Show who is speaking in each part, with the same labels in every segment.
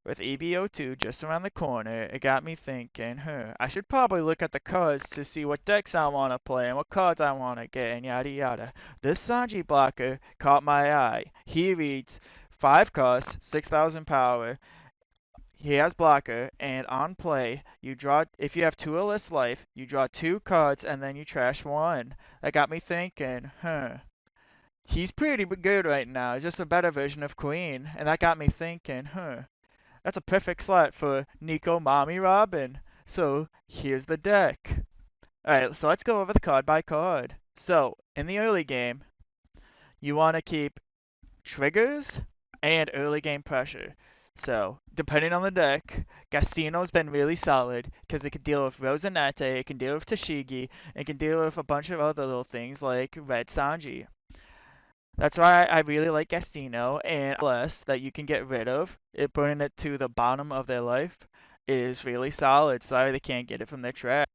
Speaker 1: with eb02 just around the corner, it got me thinking, I should probably look at the cards to see what decks I want to play and what cards I want to get and yada yada. This Sanji blocker caught my eye. He reads 5 cost, 6,000 power. He has blocker, and on play, you draw. If you have 2 or less life, you draw 2 cards and then you trash 1. That got me thinking, he's pretty good right now. He's just a better version of Queen, and that got me thinking, that's a perfect slot for Nico, Mommy, Robin. So here's the deck. Alright, so let's go over the card by card. So, in the early game, you want to keep triggers and early game pressure. So, depending on the deck, Gastino's been really solid because it can deal with Rosinante, it can deal with Tashigi, it can deal with a bunch of other little things like Red Sanji. That's why I really like Gastino, and less that you can get rid of, it putting it to the bottom of their life is really solid. Sorry they can't get it from their trash.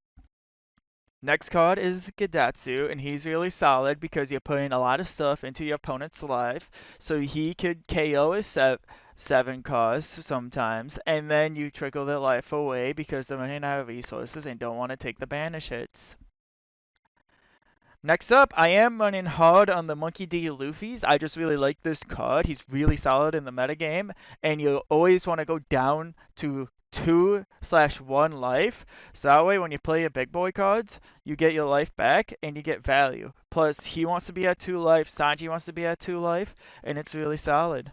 Speaker 1: Next card is Gadatsu, and he's really solid because you're putting a lot of stuff into your opponent's life, so he could KO his 7 costs sometimes, and then you trickle their life away because they're running out of resources and don't want to take the banish hits. Next up, I am running hard on the Monkey D. Luffy's. I just really like this card. He's really solid in the metagame, and you always want to go down to 2/1 life. So that way, when you play your big boy cards, you get your life back and you get value. Plus, he wants to be at 2 life, Sanji wants to be at 2 life, and it's really solid.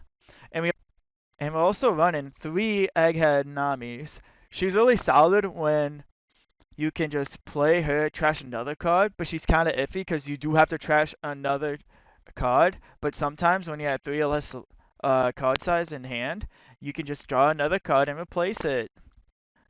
Speaker 1: And we're also running 3 Egghead Namis. She's really solid when you can just play her, trash another card, but she's kind of iffy because you do have to trash another card. But sometimes when you have 3 or less card size in hand, you can just draw another card and replace it.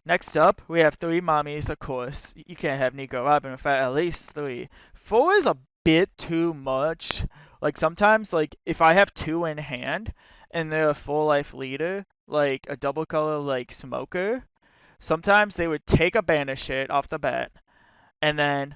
Speaker 1: Next up, we have 3 mommies, of course. You can't have Nico Robin without at least 3. 4 is a bit too much. Like sometimes, like if I have 2 in hand and they're a full life leader, like a double color like Smoker, sometimes they would take a banish hit off the bat, and then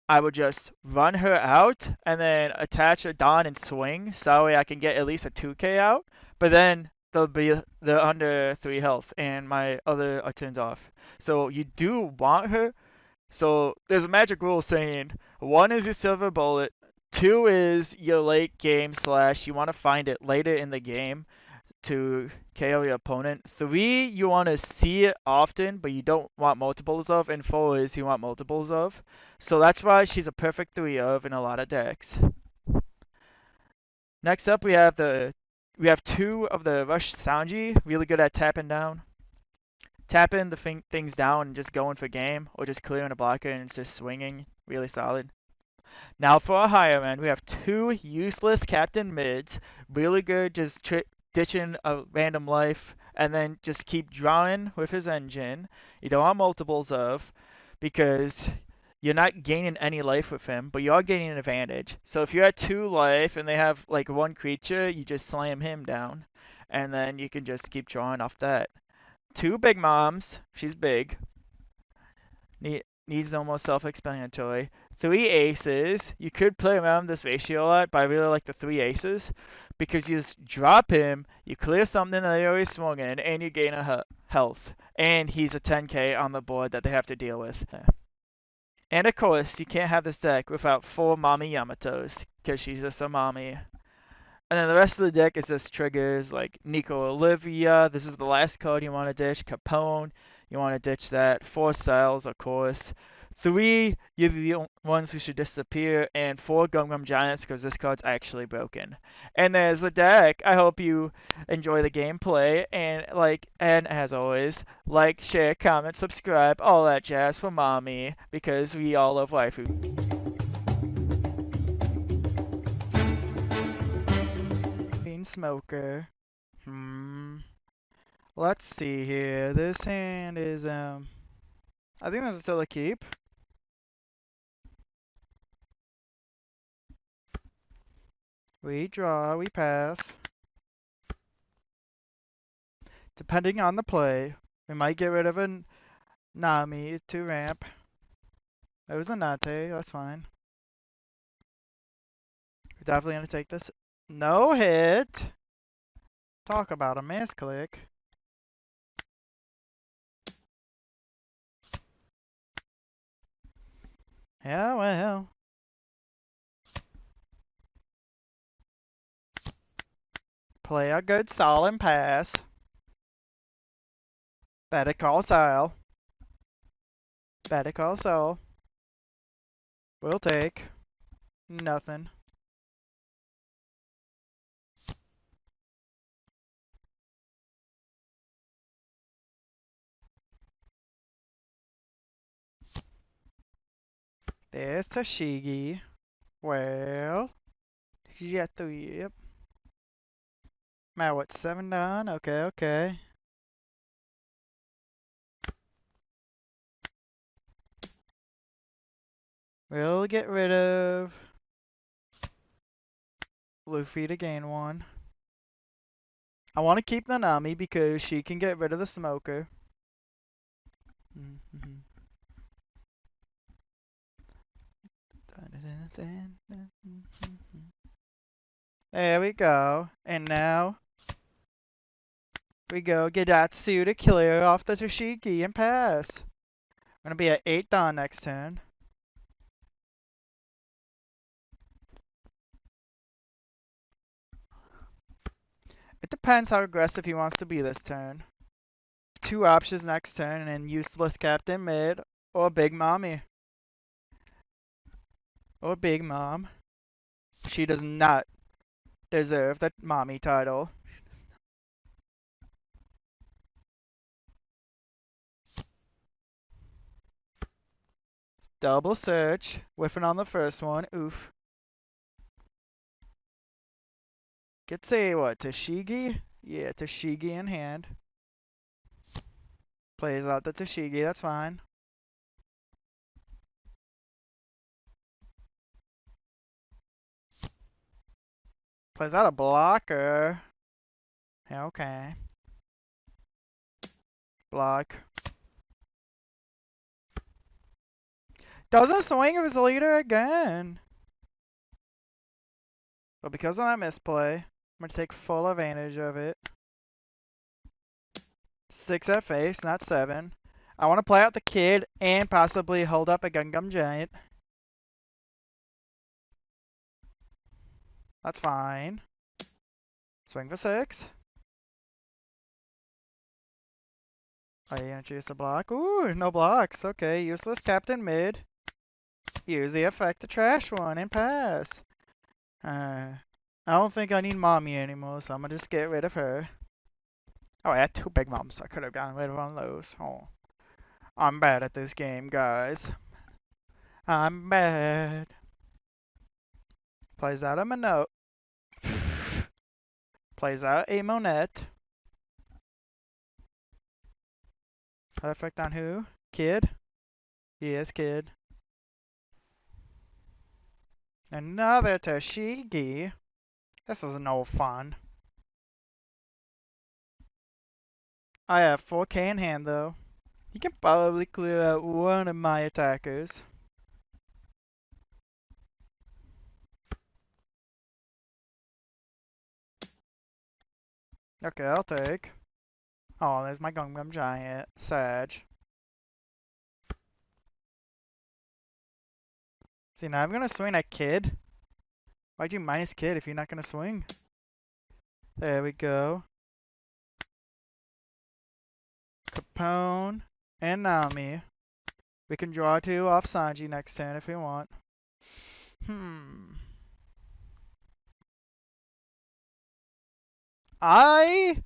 Speaker 1: I would just run her out, and then attach a Dawn and swing, so that way I can get at least a 2k out, but then they're under 3 health, and my other turns off. So you do want her, so there's a magic rule saying 1 is your silver bullet, 2 is your late game / you want to find it later in the game to KO your opponent. 3, you want to see it often, but you don't want multiples of, and 4 is you want multiples of. So that's why she's a perfect 3 of in a lot of decks. Next up, we have 2 of the Rush Sanji, really good at tapping down. Tapping the things down and just going for game, or just clearing a blocker and just swinging, really solid. Now for a higher end, we have 2 useless captain mids, really good just ditching a random life, and then just keep drawing with his engine. You don't want multiples of, because you're not gaining any life with him, but you are gaining an advantage. So if you're at 2 life and they have like 1 creature, you just slam him down, and then you can just keep drawing off that. 2 big moms, she's big. Needs almost self-explanatory. 3 aces. You could play around this ratio a lot, but I really like the 3 aces because you just drop him, you clear something that they already swung in, and you gain a health. And he's a 10k on the board that they have to deal with. And of course, you can't have this deck without 4 Mommy Yamatos, because she's just a mommy. And then the rest of the deck is just triggers like Nico Olivia. This is the last card you want to ditch. Capone. You want to ditch that. 4 Styles, of course. 3, you're the ones who should disappear. And 4 Gum Gum Giants because this card's actually broken. And there's the deck. I hope you enjoy the gameplay. And as always, like, share, comment, subscribe, all that jazz for mommy. Because we all love Waifu. Smoker. Let's see here. This hand is I think that's still a keep. We draw, we pass. Depending on the play, we might get rid of a Nami to ramp. It was a Nate, that's fine. We're definitely gonna take this. No hit. Talk about a misclick. Yeah, well. Play a good solid pass. Better call Saul. Better call Saul. We'll take. Nothing. There's Toshigi. Well. Yep. Now what, 7 done? Okay, okay. We'll get rid of Luffy to gain 1. I want to keep Nanami because she can get rid of the smoker. There we go. And now we go Gedatsu to clear off the Toshiki and pass. We're gonna be at 8 down next turn. It depends how aggressive he wants to be this turn. 2 options next turn and useless Captain Mid or Big Mommy. Or Big Mom. She does not deserve the Mommy title. Double search. Whiffing on the first one. Oof. Could say what? Toshigi? Yeah, Toshigi in hand. Plays out the Toshigi, that's fine. Plays out a blocker. Okay. Block. Doesn't swing of his leader again. But because of that misplay, I'm going to take full advantage of it. 6 at face, not 7. I want to play out the kid and possibly hold up a Gungam Giant. That's fine. Swing for 6. Are you going to choose a block? Ooh, no blocks. Okay, useless Captain Mid. Use the effect to trash one and pass. I don't think I need Mommy anymore, so I'm going to just get rid of her. Oh, I had 2 Big Moms. I could have gotten rid of one of those. Oh. I'm bad at this game, guys. I'm bad. Plays out a Minot. Plays out a Monette. Perfect on who? Kid? Yes, Kid. Another Toshigi. This is no fun. I have 4K in hand, though. He can probably clear out one of my attackers. Okay, I'll take. Oh, there's my Gungam Giant. Sag. See, now I'm gonna swing at Kid. Why'd you minus Kid if you're not gonna swing? There we go. Capone and Nami. We can draw 2 off Sanji next turn if we want. I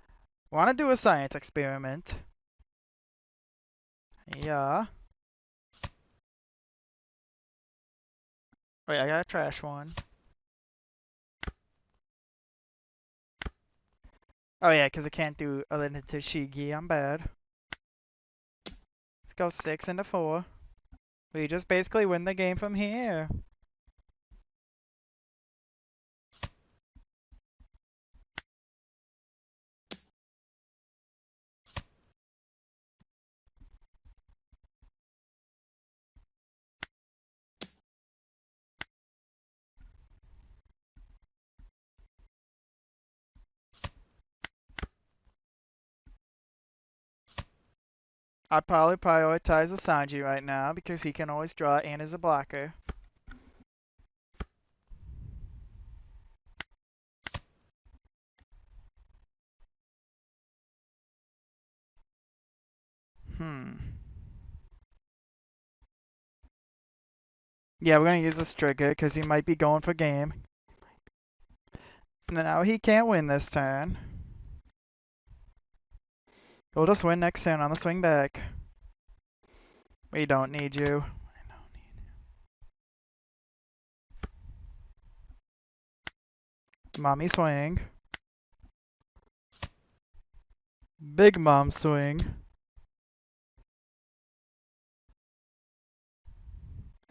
Speaker 1: want to do a science experiment. Yeah. Wait, I got a trash one. Oh yeah, because I can't do other than Toshigi. I'm bad. Let's go 6 into 4. We just basically win the game from here. I'd probably prioritize the Sanji right now because he can always draw and is a blocker. Yeah, we're gonna use this trigger because he might be going for game. Now he can't win this turn. We'll just win next turn on the swing back. We don't need you. Mommy swing. Big mom swing.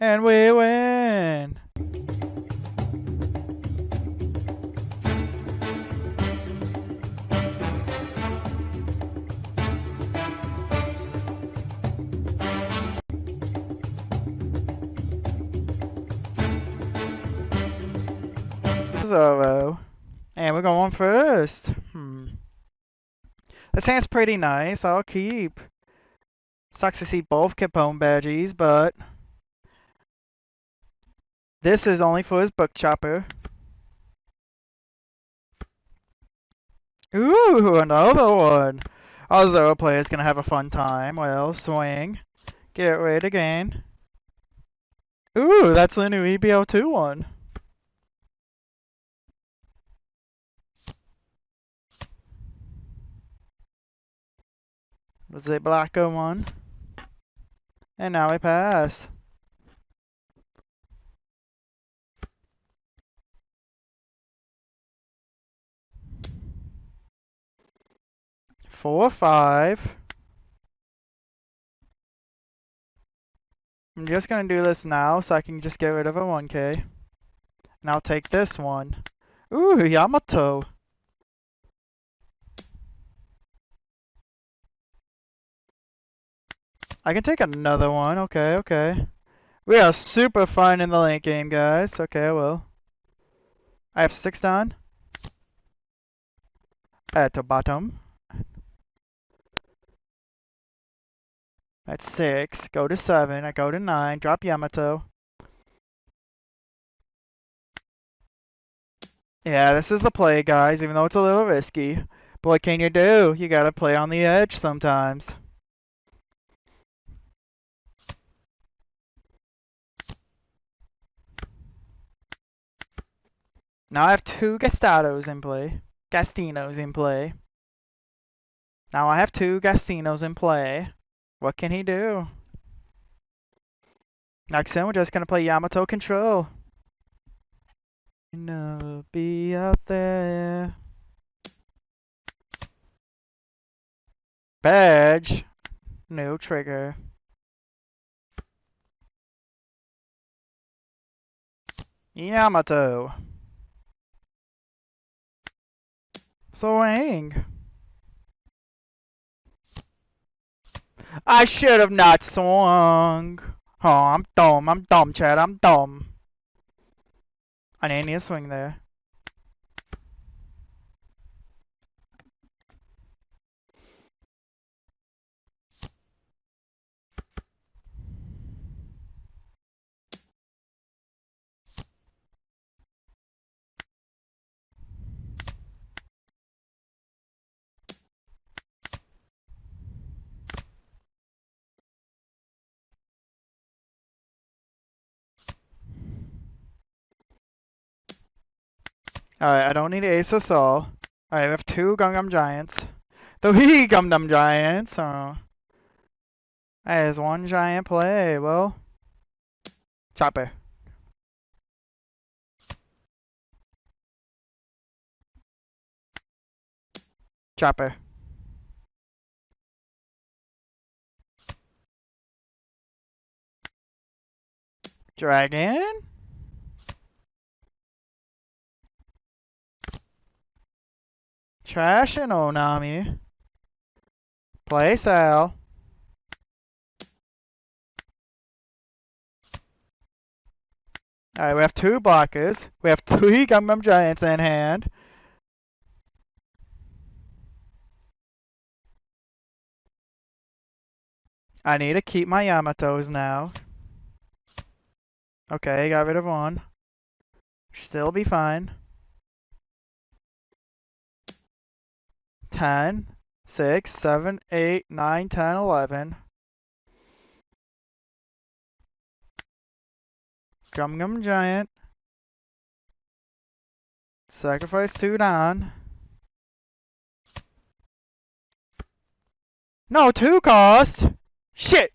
Speaker 1: And we win! Zoro. And we're going first. This hand's pretty nice. I'll keep. Sucks to see both Capone badgies, but this is only for his book chopper. Ooh, another one. Our Zoro player's gonna have a fun time. Well, swing. Get rid again. Ooh, that's the new eb02 one. Was it blacker one? And now we pass. Four, five. I'm just gonna do this now so I can just get rid of a 1k. And I'll take this one. Ooh, Yamato. I can take another one. Okay, okay. We are super fun in the late game, guys. Okay, well. I have 6 done. At the bottom. That's 6. Go to 7. I go to 9. Drop Yamato. Yeah, this is the play, guys, even though it's a little risky. But what can you do? You gotta play on the edge sometimes. Now I have 2 Gastados in play. Gastinos in play. Now I have 2 Gastinos in play. What can he do? Next turn, we're just gonna play Yamato control. Never be out there. Badge. No trigger. Yamato. Swing. I should have not swung. Oh, I'm dumb, Chad, I'm dumb. I didn't need a swing there. Alright, I don't need Ace of Soul. Alright, we have 2 Gundam Giants. 3 Gundam Giants. Oh. That is 1 giant play. Well, Chopper. Chopper. Dragon. Trash and Onami. Play Sal. Alright, we have 2 blockers. We have 3 Gundam Giants in hand. I need to keep my Yamatos now. Okay, got rid of one. Still be fine. 10, 6, 7, 8, 9, 10, 11. Gum Gum Giant. Sacrifice 2 down. No, 2 cost! Shit!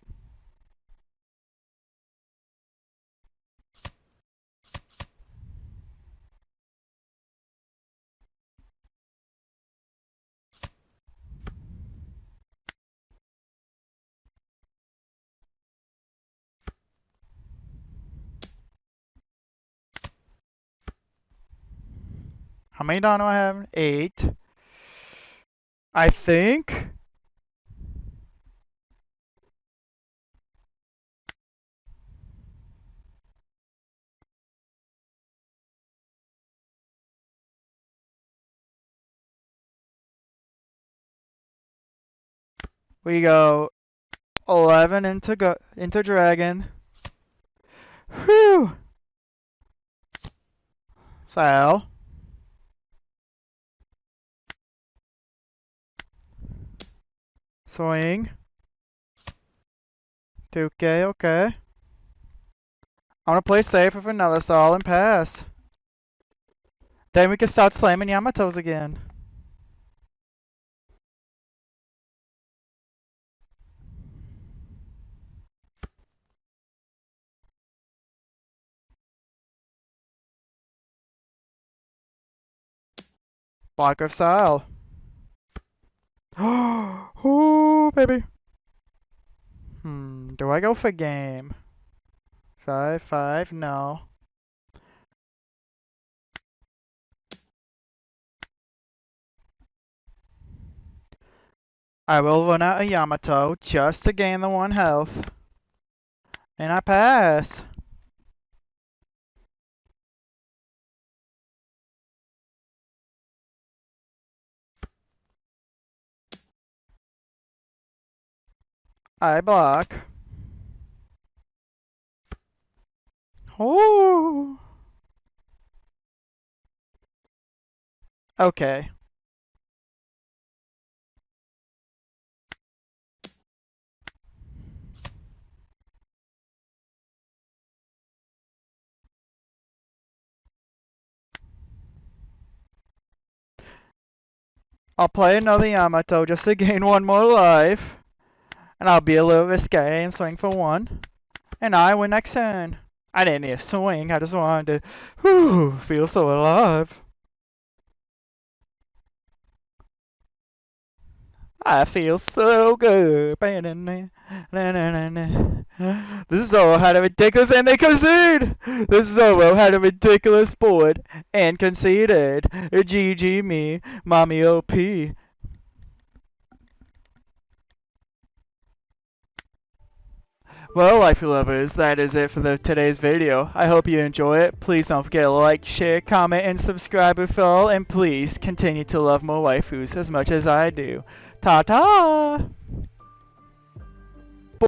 Speaker 1: How many down do I have? 8. I think. We go 11 into dragon. Whew. Foul. Swing. 2K, okay. I'm gonna play safe with another Sol and pass. Then we can start slamming Yamatos again. Block of Sol. Oh, baby. Do I go for game? 5, 5, no. I will run out a Yamato just to gain the 1 health. And I pass. I block. Oh. Okay. I'll play another Yamato just to gain 1 more life. And I'll be a little risque and swing for 1. And I win next turn. I didn't need a swing, I just wanted to feel so alive. I feel so good. This Zoro had a ridiculous and they conceded. This Zoro had a ridiculous board and conceded. GG me, mommy OP. Well, Waifu lovers, that is it for today's video. I hope you enjoy it. Please don't forget to like, share, comment, and subscribe if all. And please continue to love more waifus as much as I do. Ta-ta!